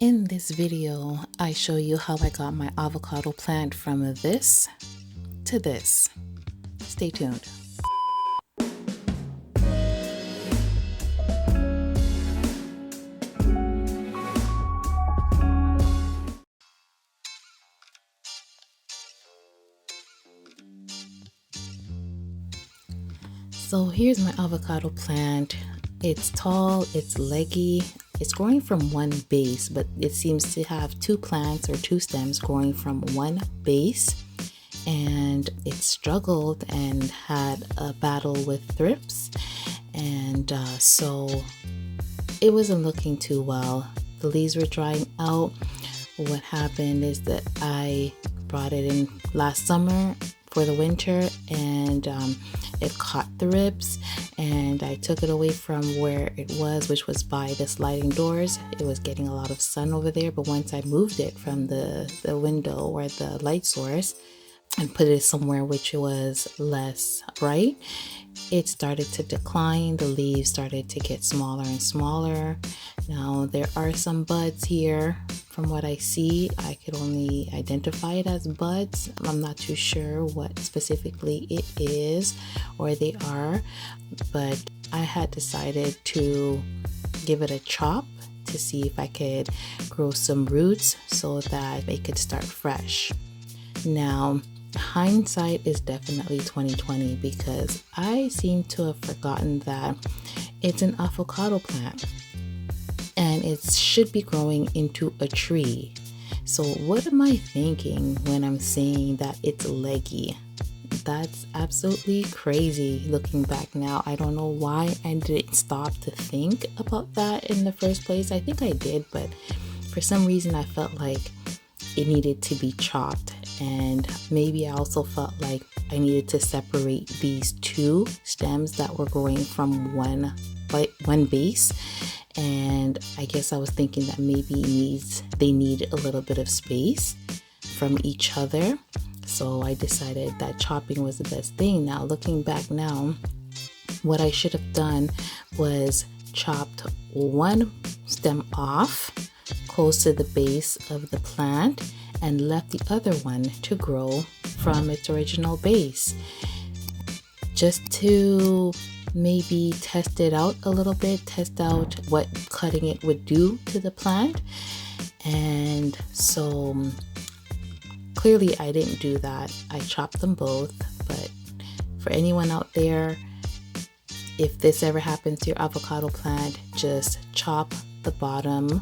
In this video, I show you how I got my avocado plant from this to this. Stay tuned. So here's my avocado plant. It's tall, it's leggy, it's growing from one base, but it seems to have two plants or two stems growing from one base. And it struggled and had a battle with thrips. And so it wasn't looking too well. The leaves were drying out. What happened is that I brought it in last summer for the winter, and it caught thrips, and I took it away from where it was, which was by the sliding doors. It was getting a lot of sun over there, but once I moved it from the window or the light source and put it somewhere which was less bright, it started to decline. The leaves started to get smaller and smaller. Now there are some buds here. From what I see, I could only identify it as buds. I'm not too sure what specifically it is or they are, but I had decided to give it a chop to see if I could grow some roots so that it could start fresh. Now, hindsight is definitely 2020 because I seem to have forgotten that it's an avocado plant and it should be growing into a tree. So what am I thinking when I'm saying that it's leggy? That's absolutely crazy looking back now. I don't know why I didn't stop to think about that in the first place. I think I did, but for some reason I felt like it needed to be chopped. And maybe I also felt like I needed to separate these two stems that were growing from one base. And I guess I was thinking that maybe they need a little bit of space from each other. So I decided that chopping was the best thing. Now looking back now, what I should have done was chopped one stem off close to the base of the plant and left the other one to grow from its original base, just to maybe test it out a little bit, test out what cutting it would do to the plant. And so clearly I didn't do that. I chopped them both. But for anyone out there, if this ever happens to your avocado plant, just chop the bottom,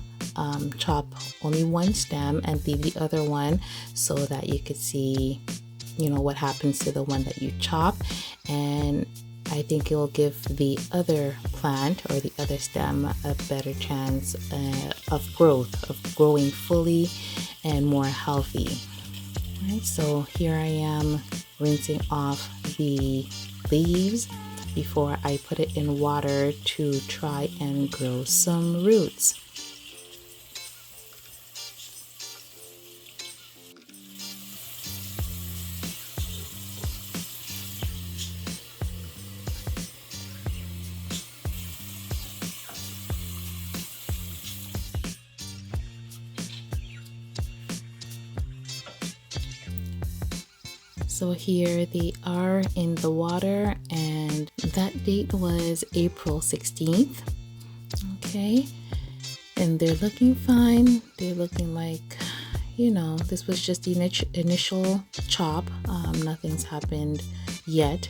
chop only one stem and leave the other one so that you could see, what happens to the one that you chop. And I think it will give the other plant or the other stem a better chance of growing fully and more healthy. All right, so here I am rinsing off the leaves before I put it in water to try and grow some roots. So here they are in the water, and that date was April 16th. Okay, and they're looking fine. They're looking like, this was just the initial chop. Nothing's happened yet.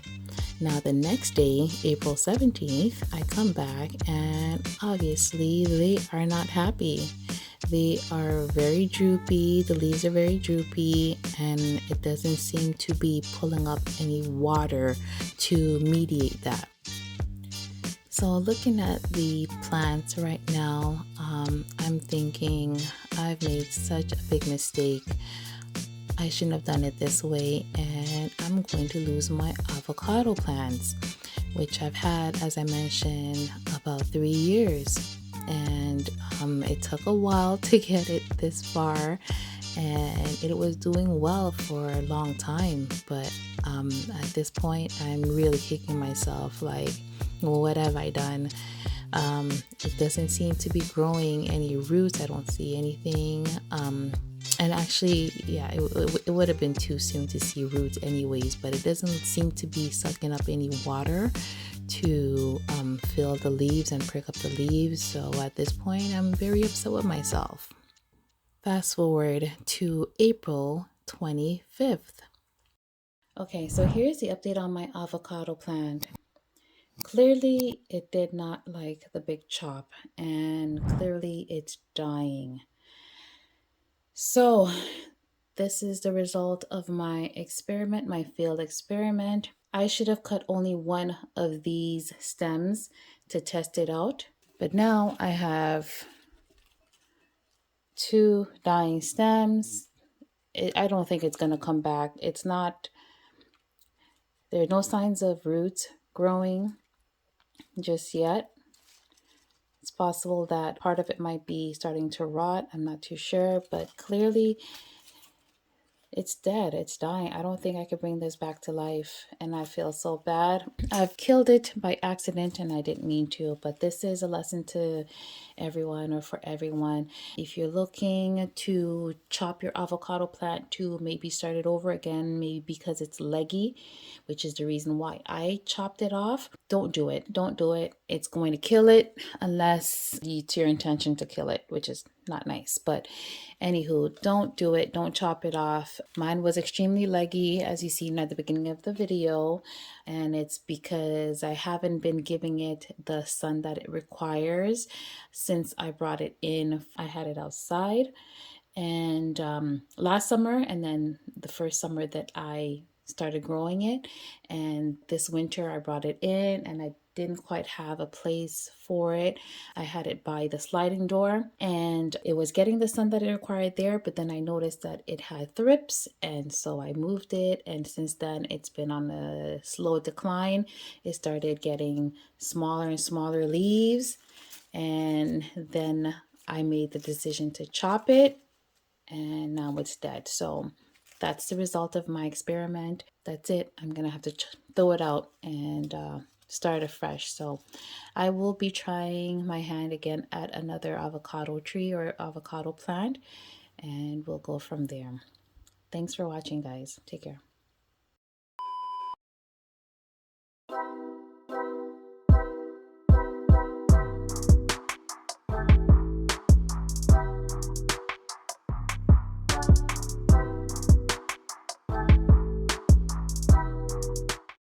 Now the next day, April 17th, I come back and obviously they are not happy. They are very droopy, the leaves are very droopy, and it doesn't seem to be pulling up any water to mediate that. So looking at the plants right now, I'm thinking I've made such a big mistake. I shouldn't have done it this way, and I'm going to lose my avocado plants, which I've had, as I mentioned, about 3 years. And it took a while to get it this far, and it was doing well for a long time. But at this point, I'm really kicking myself like, well, what have I done? It doesn't seem to be growing any roots. I don't see anything. And actually, yeah, it would have been too soon to see roots anyways, but it doesn't seem to be sucking up any water to fill the leaves and prick up the leaves. So at this point, I'm very upset with myself. Fast forward to April 25th. Okay, so here's the update on my avocado plant. Clearly, it did not like the big chop, and clearly it's dying. So, this is the result of my experiment, my failed experiment. I should have cut only one of these stems to test it out, but now I have two dying stems. I don't think it's going to come back. It's not, there are no signs of roots growing just yet. It's possible that part of it might be starting to rot. I'm not too sure, but clearly it's dead. It's dying. I don't think I could bring this back to life, and I feel so bad. I've killed it by accident, and I didn't mean to, but this is a lesson to everyone, or for everyone. If you're looking to chop your avocado plant to maybe start it over again, maybe because it's leggy, which is the reason why I chopped it off, don't do it. Don't do it. It's going to kill it unless it's your intention to kill it, which is not nice. But anywho, don't do it. Don't chop it off. Mine was extremely leggy, as you seen at the beginning of the video, and it's because I haven't been giving it the sun that it requires since I brought it in. I had it outside, and last summer, and then the first summer that I started growing it, and this winter I brought it in, and I didn't quite have a place for it. I had it by the sliding door, and it was getting the sun that it required there, but then I noticed that it had thrips, and so I moved it, and since then it's been on a slow decline. It started getting smaller and smaller leaves, and then I made the decision to chop it, and now it's dead. So that's the result of my experiment. That's it. I'm gonna have to throw it out and start afresh. So I will be trying my hand again at another avocado tree or avocado plant, and we'll go from there. Thanks for watching, guys. Take care.